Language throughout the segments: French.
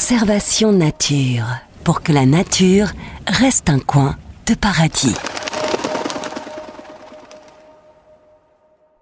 Conservation nature, pour que la nature reste un coin de paradis.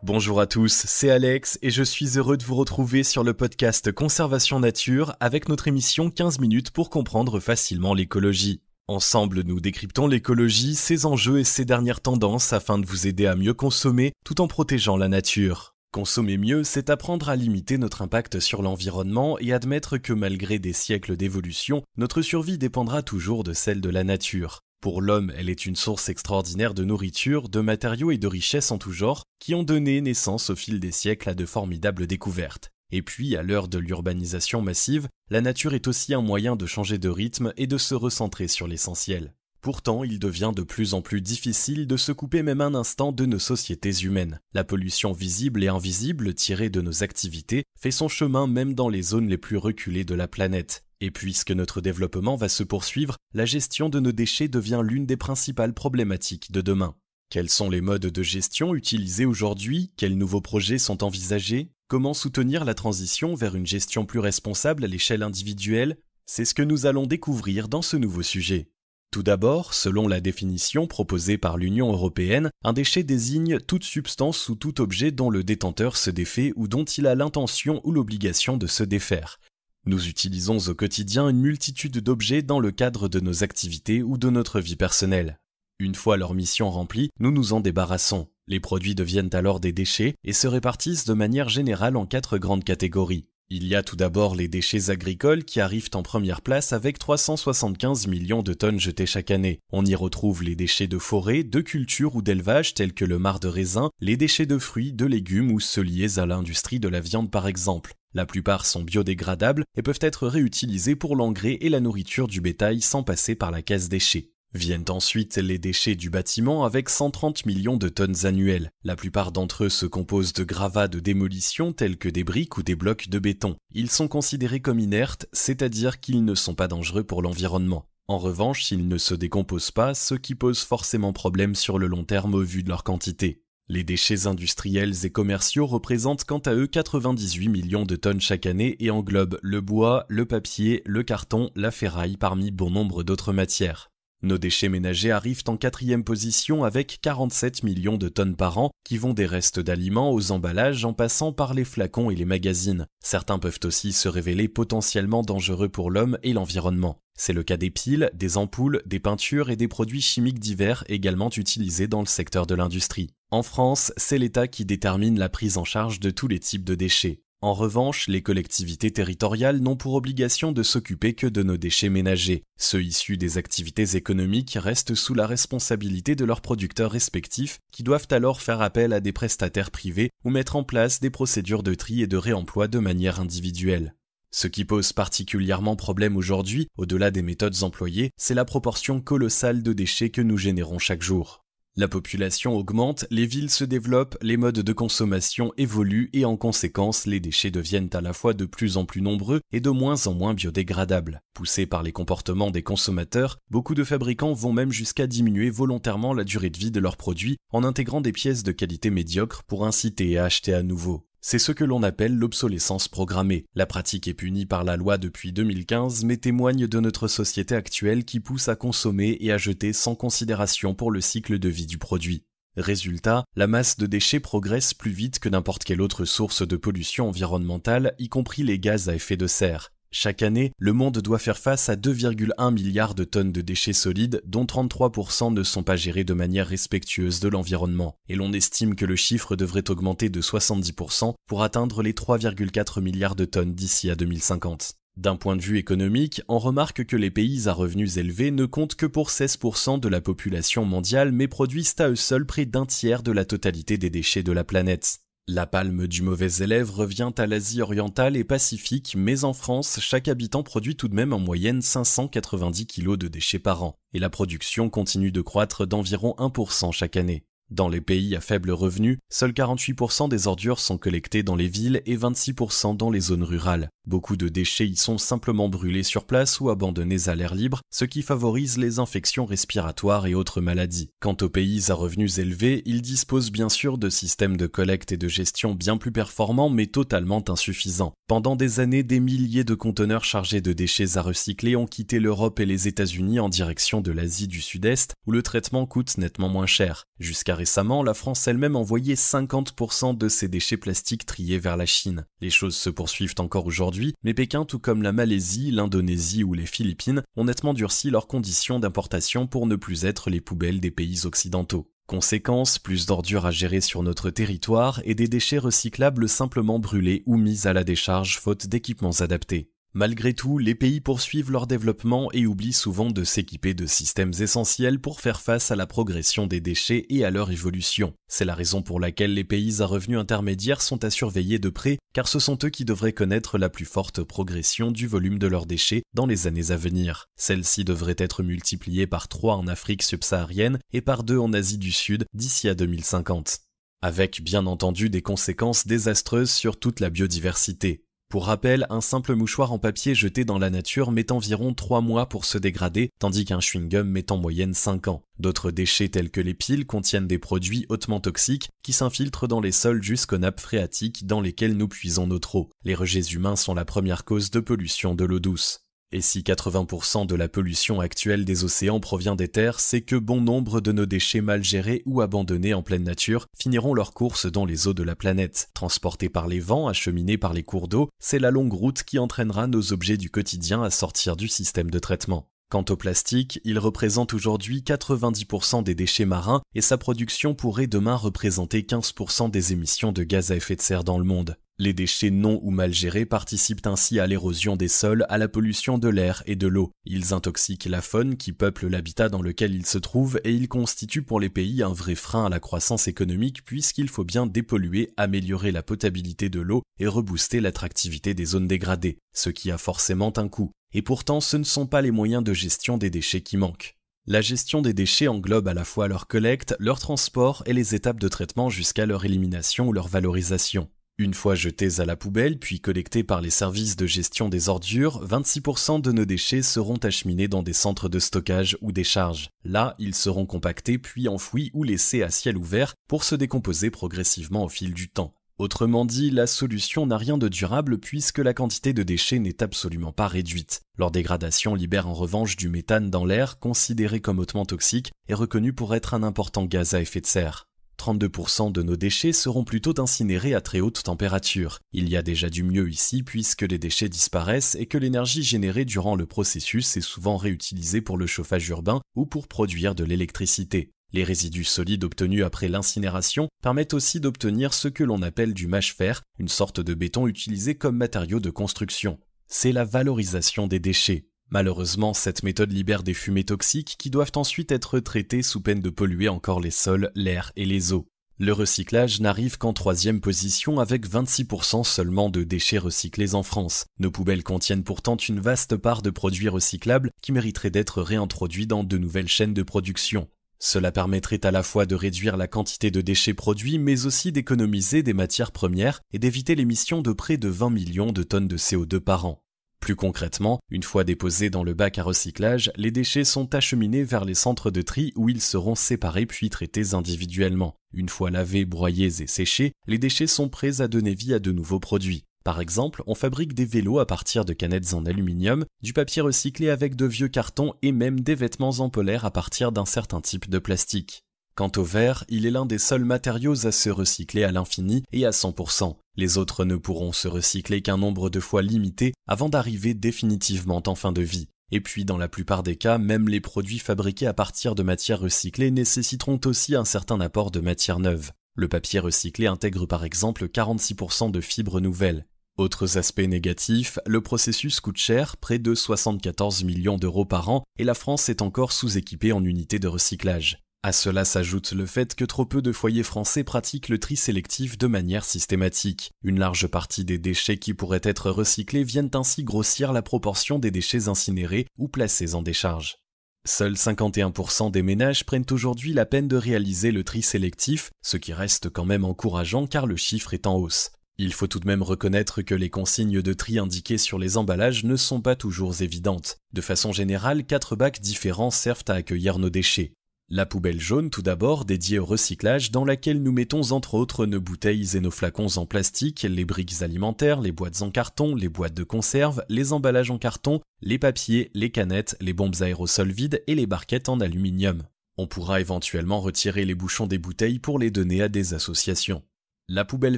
Bonjour à tous, c'est Alex et je suis heureux de vous retrouver sur le podcast Conservation Nature avec notre émission 15 minutes pour comprendre facilement l'écologie. Ensemble, nous décryptons l'écologie, ses enjeux et ses dernières tendances afin de vous aider à mieux consommer tout en protégeant la nature. Consommer mieux, c'est apprendre à limiter notre impact sur l'environnement et admettre que malgré des siècles d'évolution, notre survie dépendra toujours de celle de la nature. Pour l'homme, elle est une source extraordinaire de nourriture, de matériaux et de richesses en tout genre qui ont donné naissance au fil des siècles à de formidables découvertes. Et puis, à l'heure de l'urbanisation massive, la nature est aussi un moyen de changer de rythme et de se recentrer sur l'essentiel. Pourtant, il devient de plus en plus difficile de se couper même un instant de nos sociétés humaines. La pollution visible et invisible tirée de nos activités fait son chemin même dans les zones les plus reculées de la planète. Et puisque notre développement va se poursuivre, la gestion de nos déchets devient l'une des principales problématiques de demain. Quels sont les modes de gestion utilisés aujourd'hui? Quels nouveaux projets sont envisagés? Comment soutenir la transition vers une gestion plus responsable à l'échelle individuelle? C'est ce que nous allons découvrir dans ce nouveau sujet. Tout d'abord, selon la définition proposée par l'Union européenne, un déchet désigne toute substance ou tout objet dont le détenteur se défait ou dont il a l'intention ou l'obligation de se défaire. Nous utilisons au quotidien une multitude d'objets dans le cadre de nos activités ou de notre vie personnelle. Une fois leur mission remplie, nous nous en débarrassons. Les produits deviennent alors des déchets et se répartissent de manière générale en 4 grandes catégories. Il y a tout d'abord les déchets agricoles qui arrivent en première place avec 375 millions de tonnes jetées chaque année. On y retrouve les déchets de forêt, de culture ou d'élevage tels que le marc de raisin, les déchets de fruits, de légumes ou ceux liés à l'industrie de la viande par exemple. La plupart sont biodégradables et peuvent être réutilisés pour l'engrais et la nourriture du bétail sans passer par la case déchets. Viennent ensuite les déchets du bâtiment avec 130 millions de tonnes annuelles. La plupart d'entre eux se composent de gravats de démolition tels que des briques ou des blocs de béton. Ils sont considérés comme inertes, c'est-à-dire qu'ils ne sont pas dangereux pour l'environnement. En revanche, ils ne se décomposent pas, ce qui pose forcément problème sur le long terme au vu de leur quantité. Les déchets industriels et commerciaux représentent quant à eux 98 millions de tonnes chaque année et englobent le bois, le papier, le carton, la ferraille parmi bon nombre d'autres matières. Nos déchets ménagers arrivent en 4e position avec 47 millions de tonnes par an qui vont des restes d'aliments aux emballages en passant par les flacons et les magazines. Certains peuvent aussi se révéler potentiellement dangereux pour l'homme et l'environnement. C'est le cas des piles, des ampoules, des peintures et des produits chimiques divers également utilisés dans le secteur de l'industrie. En France, c'est l'État qui détermine la prise en charge de tous les types de déchets. En revanche, les collectivités territoriales n'ont pour obligation de s'occuper que de nos déchets ménagers. Ceux issus des activités économiques restent sous la responsabilité de leurs producteurs respectifs qui doivent alors faire appel à des prestataires privés ou mettre en place des procédures de tri et de réemploi de manière individuelle. Ce qui pose particulièrement problème aujourd'hui, au-delà des méthodes employées, c'est la proportion colossale de déchets que nous générons chaque jour. La population augmente, les villes se développent, les modes de consommation évoluent et en conséquence, les déchets deviennent à la fois de plus en plus nombreux et de moins en moins biodégradables. Poussés par les comportements des consommateurs, beaucoup de fabricants vont même jusqu'à diminuer volontairement la durée de vie de leurs produits en intégrant des pièces de qualité médiocre pour inciter à acheter à nouveau. C'est ce que l'on appelle l'obsolescence programmée. La pratique est punie par la loi depuis 2015, mais témoigne de notre société actuelle qui pousse à consommer et à jeter sans considération pour le cycle de vie du produit. Résultat, la masse de déchets progresse plus vite que n'importe quelle autre source de pollution environnementale, y compris les gaz à effet de serre. Chaque année, le monde doit faire face à 2,1 milliards de tonnes de déchets solides, dont 33% ne sont pas gérés de manière respectueuse de l'environnement. Et l'on estime que le chiffre devrait augmenter de 70% pour atteindre les 3,4 milliards de tonnes d'ici à 2050. D'un point de vue économique, on remarque que les pays à revenus élevés ne comptent que pour 16% de la population mondiale mais produisent à eux seuls près d'un tiers de la totalité des déchets de la planète. La palme du mauvais élève revient à l'Asie orientale et Pacifique, mais en France, chaque habitant produit tout de même en moyenne 590 kg de déchets par an, et la production continue de croître d'environ 1% chaque année. Dans les pays à faible revenu, seuls 48% des ordures sont collectées dans les villes et 26% dans les zones rurales. Beaucoup de déchets y sont simplement brûlés sur place ou abandonnés à l'air libre, ce qui favorise les infections respiratoires et autres maladies. Quant aux pays à revenus élevés, ils disposent bien sûr de systèmes de collecte et de gestion bien plus performants mais totalement insuffisants. Pendant des années, des milliers de conteneurs chargés de déchets à recycler ont quitté l'Europe et les États-Unis en direction de l'Asie du Sud-Est, où le traitement coûte nettement moins cher. Jusqu'à récemment, la France elle-même envoyait 50% de ses déchets plastiques triés vers la Chine. Les choses se poursuivent encore aujourd'hui, mais Pékin, tout comme la Malaisie, l'Indonésie ou les Philippines, ont nettement durci leurs conditions d'importation pour ne plus être les poubelles des pays occidentaux. Conséquence, plus d'ordures à gérer sur notre territoire et des déchets recyclables simplement brûlés ou mis à la décharge faute d'équipements adaptés. Malgré tout, les pays poursuivent leur développement et oublient souvent de s'équiper de systèmes essentiels pour faire face à la progression des déchets et à leur évolution. C'est la raison pour laquelle les pays à revenus intermédiaires sont à surveiller de près, car ce sont eux qui devraient connaître la plus forte progression du volume de leurs déchets dans les années à venir. Celle-ci devrait être multipliée par 3 en Afrique subsaharienne et par 2 en Asie du Sud d'ici à 2050. Avec bien entendu des conséquences désastreuses sur toute la biodiversité. Pour rappel, un simple mouchoir en papier jeté dans la nature met environ 3 mois pour se dégrader, tandis qu'un chewing-gum met en moyenne 5 ans. D'autres déchets tels que les piles contiennent des produits hautement toxiques qui s'infiltrent dans les sols jusqu'aux nappes phréatiques dans lesquelles nous puisons notre eau. Les rejets humains sont la première cause de pollution de l'eau douce. Et si 80% de la pollution actuelle des océans provient des terres, c'est que bon nombre de nos déchets mal gérés ou abandonnés en pleine nature finiront leur course dans les eaux de la planète. Transportés par les vents, acheminés par les cours d'eau, c'est la longue route qui entraînera nos objets du quotidien à sortir du système de traitement. Quant au plastique, il représente aujourd'hui 90% des déchets marins et sa production pourrait demain représenter 15% des émissions de gaz à effet de serre dans le monde. Les déchets non ou mal gérés participent ainsi à l'érosion des sols, à la pollution de l'air et de l'eau. Ils intoxiquent la faune qui peuple l'habitat dans lequel ils se trouvent et ils constituent pour les pays un vrai frein à la croissance économique puisqu'il faut bien dépolluer, améliorer la potabilité de l'eau et rebooster l'attractivité des zones dégradées, ce qui a forcément un coût. Et pourtant, ce ne sont pas les moyens de gestion des déchets qui manquent. La gestion des déchets englobe à la fois leur collecte, leur transport et les étapes de traitement jusqu'à leur élimination ou leur valorisation. Une fois jetés à la poubelle, puis collectés par les services de gestion des ordures, 26% de nos déchets seront acheminés dans des centres de stockage ou décharge. Là, ils seront compactés puis enfouis ou laissés à ciel ouvert pour se décomposer progressivement au fil du temps. Autrement dit, la solution n'a rien de durable puisque la quantité de déchets n'est absolument pas réduite. Leur dégradation libère en revanche du méthane dans l'air, considéré comme hautement toxique et reconnu pour être un important gaz à effet de serre. 32% de nos déchets seront plutôt incinérés à très haute température. Il y a déjà du mieux ici puisque les déchets disparaissent et que l'énergie générée durant le processus est souvent réutilisée pour le chauffage urbain ou pour produire de l'électricité. Les résidus solides obtenus après l'incinération permettent aussi d'obtenir ce que l'on appelle du mâche-fer, une sorte de béton utilisé comme matériau de construction. C'est la valorisation des déchets. Malheureusement, cette méthode libère des fumées toxiques qui doivent ensuite être traitées sous peine de polluer encore les sols, l'air et les eaux. Le recyclage n'arrive qu'en 3e position avec 26% seulement de déchets recyclés en France. Nos poubelles contiennent pourtant une vaste part de produits recyclables qui mériteraient d'être réintroduits dans de nouvelles chaînes de production. Cela permettrait à la fois de réduire la quantité de déchets produits, mais aussi d'économiser des matières premières et d'éviter l'émission de près de 20 millions de tonnes de CO2 par an. Plus concrètement, une fois déposés dans le bac à recyclage, les déchets sont acheminés vers les centres de tri où ils seront séparés puis traités individuellement. Une fois lavés, broyés et séchés, les déchets sont prêts à donner vie à de nouveaux produits. Par exemple, on fabrique des vélos à partir de canettes en aluminium, du papier recyclé avec de vieux cartons et même des vêtements en polaire à partir d'un certain type de plastique. Quant au verre, il est l'un des seuls matériaux à se recycler à l'infini et à 100%. Les autres ne pourront se recycler qu'un nombre de fois limité avant d'arriver définitivement en fin de vie. Et puis dans la plupart des cas, même les produits fabriqués à partir de matières recyclées nécessiteront aussi un certain apport de matières neuves. Le papier recyclé intègre par exemple 46% de fibres nouvelles. Autres aspects négatifs, le processus coûte cher, près de 74 millions d'euros par an, et la France est encore sous-équipée en unités de recyclage. À cela s'ajoute le fait que trop peu de foyers français pratiquent le tri sélectif de manière systématique. Une large partie des déchets qui pourraient être recyclés viennent ainsi grossir la proportion des déchets incinérés ou placés en décharge. Seuls 51% des ménages prennent aujourd'hui la peine de réaliser le tri sélectif, ce qui reste quand même encourageant car le chiffre est en hausse. Il faut tout de même reconnaître que les consignes de tri indiquées sur les emballages ne sont pas toujours évidentes. De façon générale, 4 bacs différents servent à accueillir nos déchets. La poubelle jaune tout d'abord, dédiée au recyclage, dans laquelle nous mettons entre autres nos bouteilles et nos flacons en plastique, les briques alimentaires, les boîtes en carton, les boîtes de conserve, les emballages en carton, les papiers, les canettes, les bombes aérosols vides et les barquettes en aluminium. On pourra éventuellement retirer les bouchons des bouteilles pour les donner à des associations. La poubelle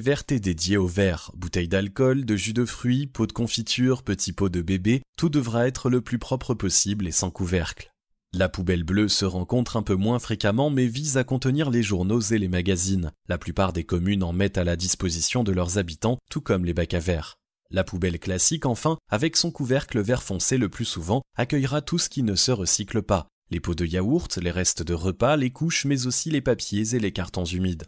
verte est dédiée aux verres, bouteilles d'alcool, de jus de fruits, pots de confiture, petits pots de bébé, tout devra être le plus propre possible et sans couvercle. La poubelle bleue se rencontre un peu moins fréquemment mais vise à contenir les journaux et les magazines. La plupart des communes en mettent à la disposition de leurs habitants, tout comme les bacs à verre. La poubelle classique, enfin, avec son couvercle vert foncé le plus souvent, accueillera tout ce qui ne se recycle pas. Les pots de yaourt, les restes de repas, les couches, mais aussi les papiers et les cartons humides.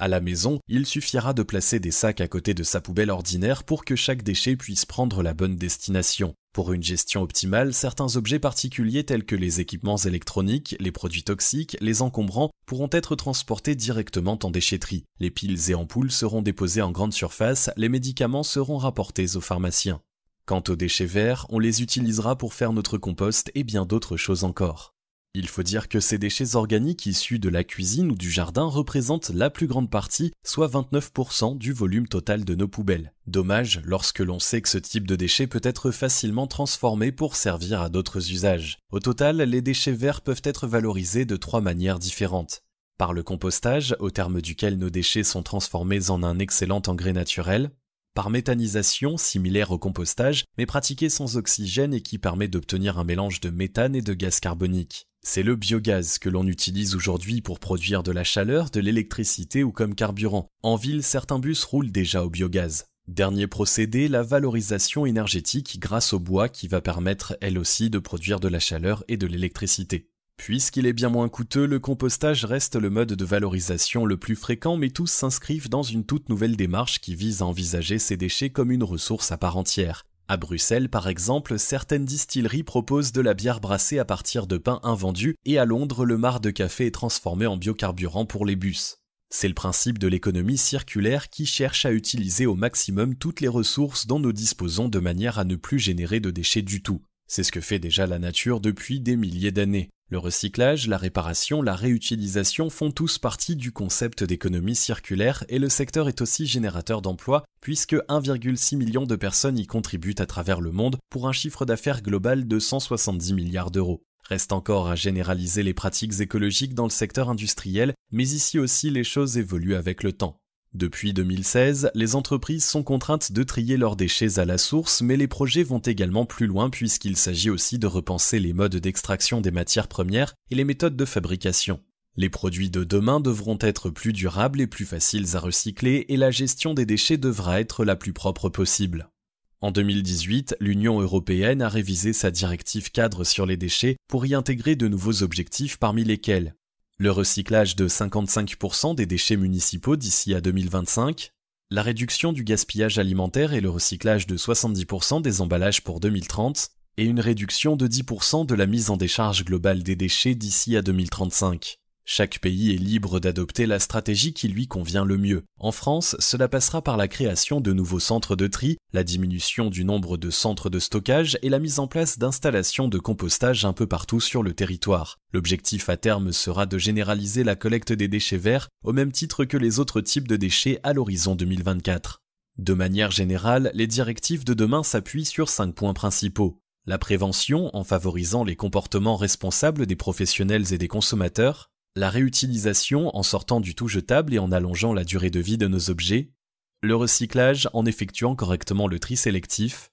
À la maison, il suffira de placer des sacs à côté de sa poubelle ordinaire pour que chaque déchet puisse prendre la bonne destination. Pour une gestion optimale, certains objets particuliers tels que les équipements électroniques, les produits toxiques, les encombrants pourront être transportés directement en déchetterie. Les piles et ampoules seront déposées en grande surface, les médicaments seront rapportés aux pharmaciens. Quant aux déchets verts, on les utilisera pour faire notre compost et bien d'autres choses encore. Il faut dire que ces déchets organiques issus de la cuisine ou du jardin représentent la plus grande partie, soit 29% du volume total de nos poubelles. Dommage lorsque l'on sait que ce type de déchets peut être facilement transformé pour servir à d'autres usages. Au total, les déchets verts peuvent être valorisés de 3 manières différentes. Par le compostage, au terme duquel nos déchets sont transformés en un excellent engrais naturel. Par méthanisation, similaire au compostage, mais pratiquée sans oxygène et qui permet d'obtenir un mélange de méthane et de gaz carbonique. C'est le biogaz que l'on utilise aujourd'hui pour produire de la chaleur, de l'électricité ou comme carburant. En ville, certains bus roulent déjà au biogaz. Dernier procédé, la valorisation énergétique grâce au bois qui va permettre elle aussi de produire de la chaleur et de l'électricité. Puisqu'il est bien moins coûteux, le compostage reste le mode de valorisation le plus fréquent, mais tous s'inscrivent dans une toute nouvelle démarche qui vise à envisager ces déchets comme une ressource à part entière. À Bruxelles, par exemple, certaines distilleries proposent de la bière brassée à partir de pain invendu et à Londres, le marc de café est transformé en biocarburant pour les bus. C'est le principe de l'économie circulaire qui cherche à utiliser au maximum toutes les ressources dont nous disposons de manière à ne plus générer de déchets du tout. C'est ce que fait déjà la nature depuis des milliers d'années. Le recyclage, la réparation, la réutilisation font tous partie du concept d'économie circulaire et le secteur est aussi générateur d'emplois puisque 1,6 million de personnes y contribuent à travers le monde pour un chiffre d'affaires global de 170 milliards d'euros. Reste encore à généraliser les pratiques écologiques dans le secteur industriel, mais ici aussi les choses évoluent avec le temps. Depuis 2016, les entreprises sont contraintes de trier leurs déchets à la source, mais les projets vont également plus loin puisqu'il s'agit aussi de repenser les modes d'extraction des matières premières et les méthodes de fabrication. Les produits de demain devront être plus durables et plus faciles à recycler et la gestion des déchets devra être la plus propre possible. En 2018, l'Union européenne a révisé sa directive cadre sur les déchets pour y intégrer de nouveaux objectifs parmi lesquels le recyclage de 55% des déchets municipaux d'ici à 2025, la réduction du gaspillage alimentaire et le recyclage de 70% des emballages pour 2030, et une réduction de 10% de la mise en décharge globale des déchets d'ici à 2035. Chaque pays est libre d'adopter la stratégie qui lui convient le mieux. En France, cela passera par la création de nouveaux centres de tri, la diminution du nombre de centres de stockage et la mise en place d'installations de compostage un peu partout sur le territoire. L'objectif à terme sera de généraliser la collecte des déchets verts au même titre que les autres types de déchets à l'horizon 2024. De manière générale, les directives de demain s'appuient sur 5 points principaux. La prévention en favorisant les comportements responsables des professionnels et des consommateurs, la réutilisation en sortant du tout jetable et en allongeant la durée de vie de nos objets, le recyclage en effectuant correctement le tri sélectif,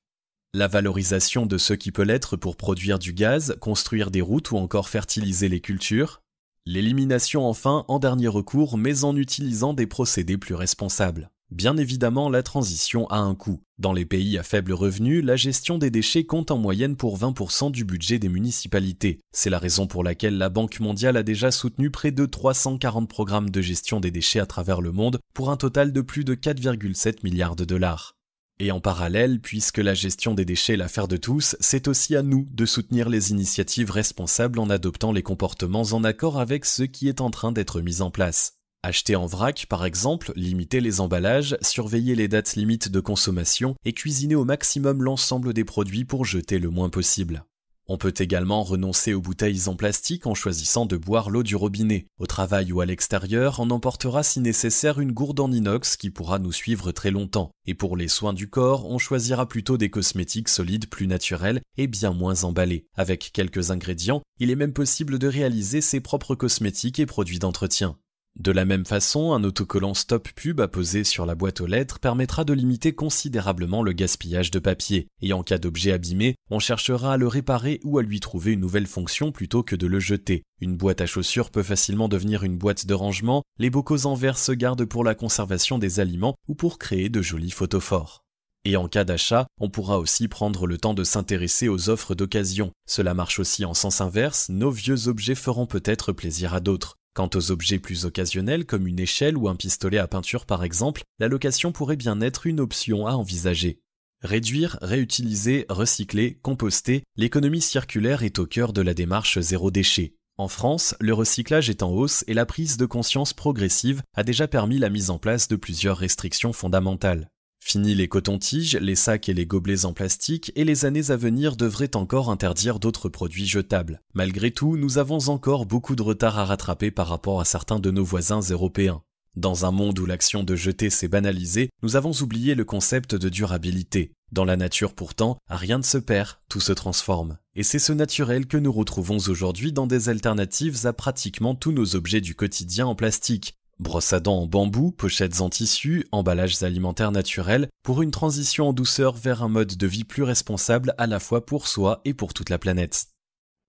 la valorisation de ce qui peut l'être pour produire du gaz, construire des routes ou encore fertiliser les cultures, l'élimination enfin en dernier recours mais en utilisant des procédés plus responsables. Bien évidemment, la transition a un coût. Dans les pays à faible revenu, la gestion des déchets compte en moyenne pour 20% du budget des municipalités. C'est la raison pour laquelle la Banque mondiale a déjà soutenu près de 340 programmes de gestion des déchets à travers le monde pour un total de plus de 4,7 milliards de dollars. Et en parallèle, puisque la gestion des déchets est l'affaire de tous, c'est aussi à nous de soutenir les initiatives responsables en adoptant les comportements en accord avec ce qui est en train d'être mis en place. Acheter en vrac, par exemple, limiter les emballages, surveiller les dates limites de consommation et cuisiner au maximum l'ensemble des produits pour jeter le moins possible. On peut également renoncer aux bouteilles en plastique en choisissant de boire l'eau du robinet. Au travail ou à l'extérieur, on emportera si nécessaire une gourde en inox qui pourra nous suivre très longtemps. Et pour les soins du corps, on choisira plutôt des cosmétiques solides plus naturels et bien moins emballés. Avec quelques ingrédients, il est même possible de réaliser ses propres cosmétiques et produits d'entretien. De la même façon, un autocollant Stop Pub apposé sur la boîte aux lettres permettra de limiter considérablement le gaspillage de papier. Et en cas d'objet abîmé, on cherchera à le réparer ou à lui trouver une nouvelle fonction plutôt que de le jeter. Une boîte à chaussures peut facilement devenir une boîte de rangement, les bocaux en verre se gardent pour la conservation des aliments ou pour créer de jolis photophores. Et en cas d'achat, on pourra aussi prendre le temps de s'intéresser aux offres d'occasion. Cela marche aussi en sens inverse, nos vieux objets feront peut-être plaisir à d'autres. Quant aux objets plus occasionnels comme une échelle ou un pistolet à peinture par exemple, la location pourrait bien être une option à envisager. Réduire, réutiliser, recycler, composter, l'économie circulaire est au cœur de la démarche zéro déchet. En France, le recyclage est en hausse et la prise de conscience progressive a déjà permis la mise en place de plusieurs restrictions fondamentales. Fini les cotons-tiges, les sacs et les gobelets en plastique, et les années à venir devraient encore interdire d'autres produits jetables. Malgré tout, nous avons encore beaucoup de retard à rattraper par rapport à certains de nos voisins européens. Dans un monde où l'action de jeter s'est banalisée, nous avons oublié le concept de durabilité. Dans la nature pourtant, rien ne se perd, tout se transforme. Et c'est ce naturel que nous retrouvons aujourd'hui dans des alternatives à pratiquement tous nos objets du quotidien en plastique. Brosse à dents en bambou, pochettes en tissu, emballages alimentaires naturels, pour une transition en douceur vers un mode de vie plus responsable à la fois pour soi et pour toute la planète.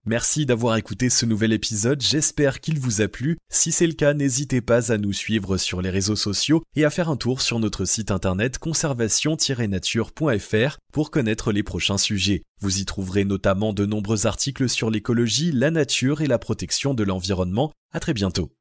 Merci d'avoir écouté ce nouvel épisode, j'espère qu'il vous a plu. Si c'est le cas, n'hésitez pas à nous suivre sur les réseaux sociaux et à faire un tour sur notre site internet conservation-nature.fr pour connaître les prochains sujets. Vous y trouverez notamment de nombreux articles sur l'écologie, la nature et la protection de l'environnement. À très bientôt.